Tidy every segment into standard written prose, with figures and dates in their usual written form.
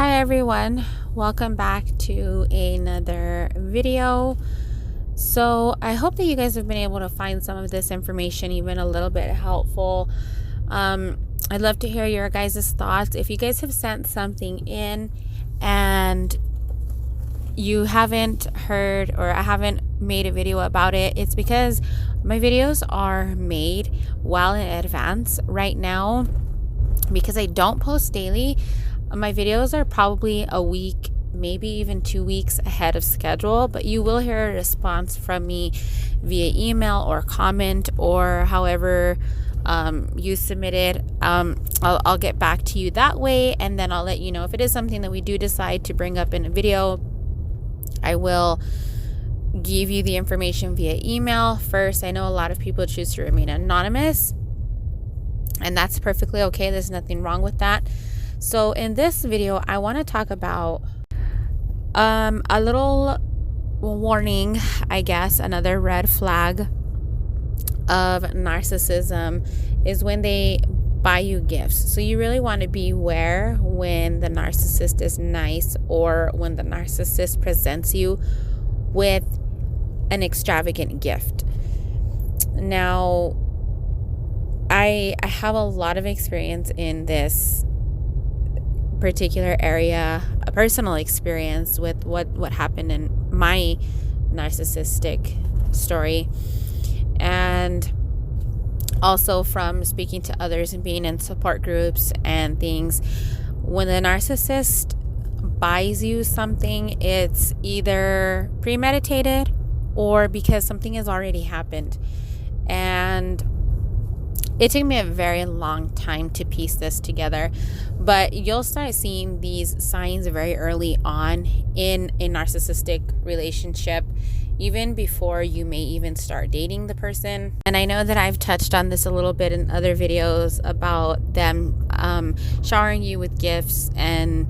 Hi everyone, welcome back to another video. So I hope that you guys have been able to find some of this information even a little bit helpful. I'd love to hear your guys' thoughts. If you guys have sent something in and you haven't heard or I haven't made a video about it, it's because my videos are made well in advance right now. Because I don't post daily, my videos are probably a week, maybe even 2 weeks ahead of schedule, but you will hear a response from me via email or comment or however you submitted. I'll get back to you that way, and then I'll let you know if it is something that we do decide to bring up in a video. I will give you the information via email first. I know a lot of people choose to remain anonymous, and that's perfectly okay. There's nothing wrong with that. So in this video, I want to talk about a little warning, I guess, another red flag of narcissism is when they buy you gifts. So you really want to beware when the narcissist is nice or when the narcissist presents you with an extravagant gift. Now, I have a lot of experience in this particular area, a personal experience with what happened in my narcissistic story, and also from speaking to others and being in support groups and things. When the narcissist buys you something, it's either premeditated or because something has already happened. And it took me a very long time to piece this together, but you'll start seeing these signs very early on in a narcissistic relationship, even before you may even start dating the person. And I know that I've touched on this a little bit in other videos about them showering you with gifts and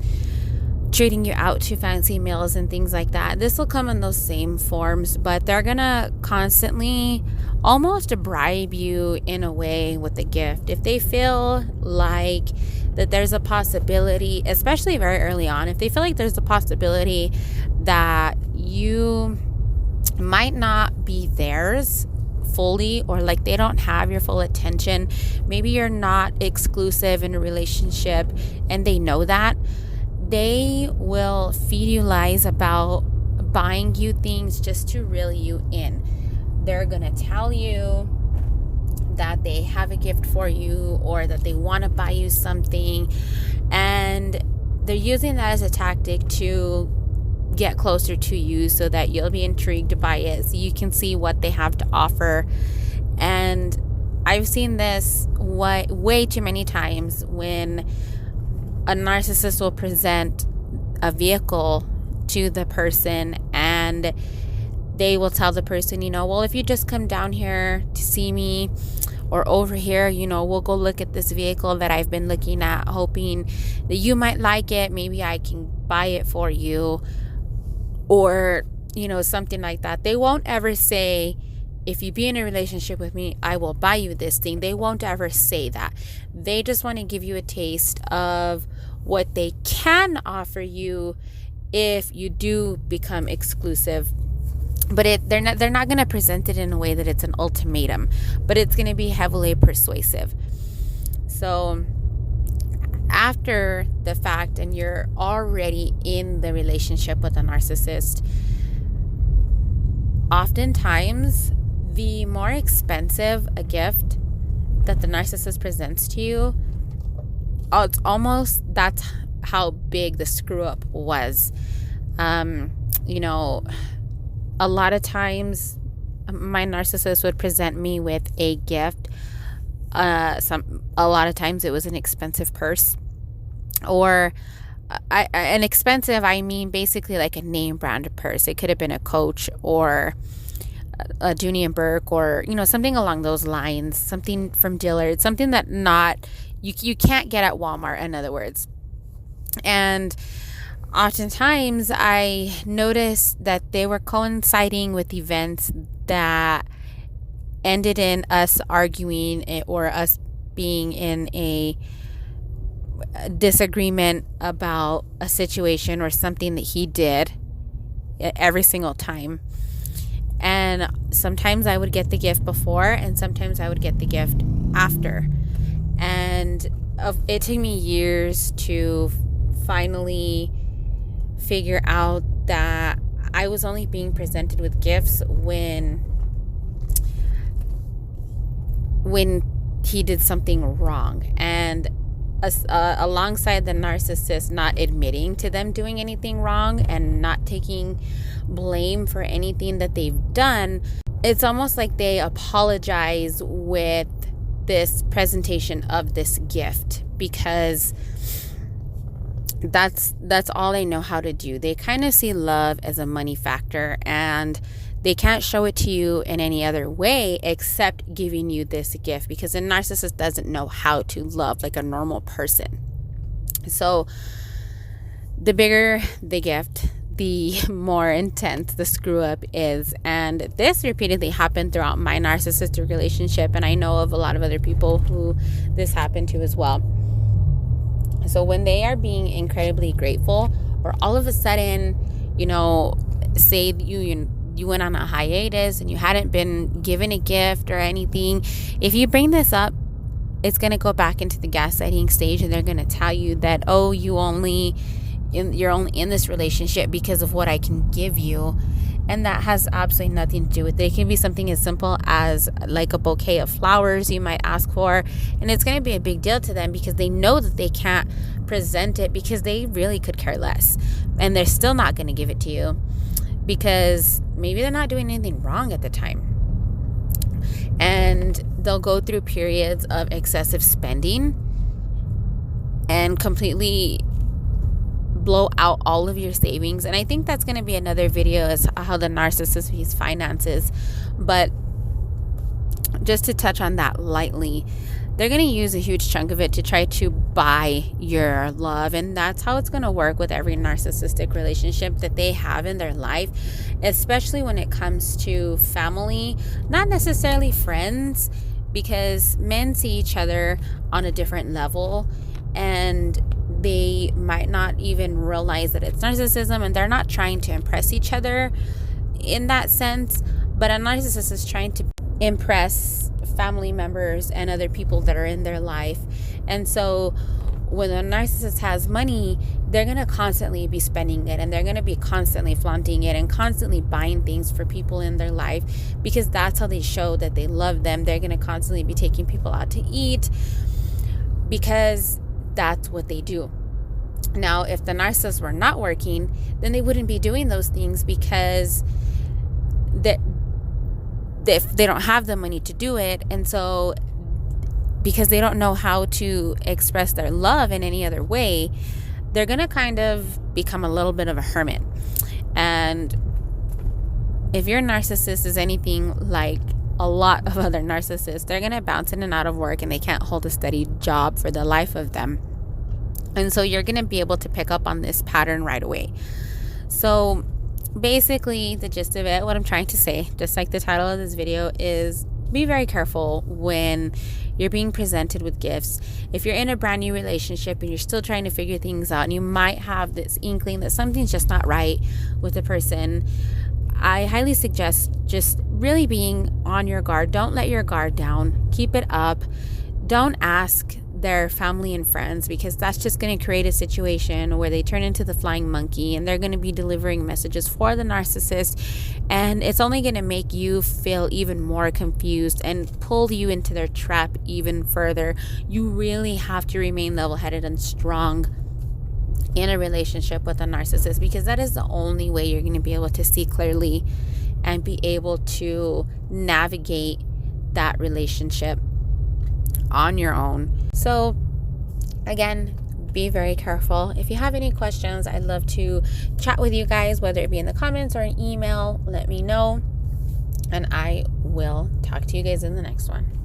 treating you out to fancy meals and things like that. This will come in those same forms, but they're gonna constantly almost bribe you in a way with the gift. If they feel like that there's a possibility, especially very early on, if they feel like there's a possibility that you might not be theirs fully, or like they don't have your full attention, maybe you're not exclusive in a relationship and they know that, they will feed you lies about buying you things just to reel you in. They're going to tell you that they have a gift for you or that they want to buy you something, and they're using that as a tactic to get closer to you so that you'll be intrigued by it, so you can see what they have to offer. And I've seen this way too many times when a narcissist will present a vehicle to the person and they will tell the person, well, if you just come down here to see me or over here, we'll go look at this vehicle that I've been looking at, hoping that you might like it. Maybe I can buy it for you, or, something like that. They won't ever say, if you be in a relationship with me, I will buy you this thing. They won't ever say that. They just want to give you a taste of what they can offer you if you do become exclusive. But they're not going to present it in a way that it's an ultimatum, but it's going to be heavily persuasive. So after the fact, and you're already in the relationship with a narcissist, oftentimes the more expensive a gift that the narcissist presents to you, it's almost, that's how big the screw up was. A lot of times my narcissist would present me with a gift. A lot of times it was an expensive purse, or an expensive, I mean basically like a name brand purse. It could have been a Coach or a Dooney and Burke, or something along those lines, something from Dillard's, something that you can't get at Walmart, in other words. And oftentimes I noticed that they were coinciding with events that ended in us arguing or us being in a disagreement about a situation or something that he did every single time. And sometimes I would get the gift before, and sometimes I would get the gift after. And it took me years to finally figure out that I was only being presented with gifts when he did something wrong. And alongside the narcissist not admitting to them doing anything wrong and not taking blame for anything that they've done, it's almost like they apologize with this presentation of this gift, because that's all they know how to do. They kind of see love as a money factor, and they can't show it to you in any other way except giving you this gift, because a narcissist doesn't know how to love like a normal person. So the bigger the gift, the more intense the screw up is. And this repeatedly happened throughout my narcissistic relationship, and I know of a lot of other people who this happened to as well. So when they are being incredibly grateful, or all of a sudden, say you went on a hiatus and you hadn't been given a gift or anything, if you bring this up, it's going to go back into the gaslighting stage, and they're going to tell you that, oh, you're only in this relationship because of what I can give you. And that has absolutely nothing to do with it. It can be something as simple as like a bouquet of flowers you might ask for, and it's going to be a big deal to them because they know that they can't present it, because they really could care less, and they're still not going to give it to you because maybe they're not doing anything wrong at the time. And they'll go through periods of excessive spending and completely blow out all of your savings. And I think that's going to be another video, as how the narcissist views finances. But just to touch on that lightly, they're going to use a huge chunk of it to try to buy your love. And that's how it's going to work with every narcissistic relationship that they have in their life, especially when it comes to family, not necessarily friends, because men see each other on a different level, and they might not even realize that it's narcissism, and they're not trying to impress each other in that sense. But a narcissist is trying to impress family members and other people that are in their life. And so when a narcissist has money, they're going to constantly be spending it, and they're going to be constantly flaunting it and constantly buying things for people in their life, because that's how they show that they love them. They're going to constantly be taking people out to eat, because that's what they do. Now, if the narcissists were not working, then they wouldn't be doing those things, because if they don't have the money to do it. And so because they don't know how to express their love in any other way, they're going to kind of become a little bit of a hermit. And if your narcissist is anything like a lot of other narcissists, they're going to bounce in and out of work, and they can't hold a steady job for the life of them. And so you're going to be able to pick up on this pattern right away. So basically, the gist of it, what I'm trying to say, just like the title of this video, is be very careful when you're being presented with gifts. If you're in a brand new relationship and you're still trying to figure things out, and you might have this inkling that something's just not right with the person, I highly suggest just really being on your guard. Don't let your guard down. Keep it up. Don't ask their family and friends, because that's just going to create a situation where they turn into the flying monkey, and they're going to be delivering messages for the narcissist, and it's only going to make you feel even more confused and pull you into their trap even further. You really have to remain level-headed and strong in a relationship with a narcissist, because that is the only way you're going to be able to see clearly and be able to navigate that relationship on your own. So again, be very careful. If you have any questions, I'd love to chat with you guys, whether it be in the comments or an email. Let me know, and I will talk to you guys in the next one.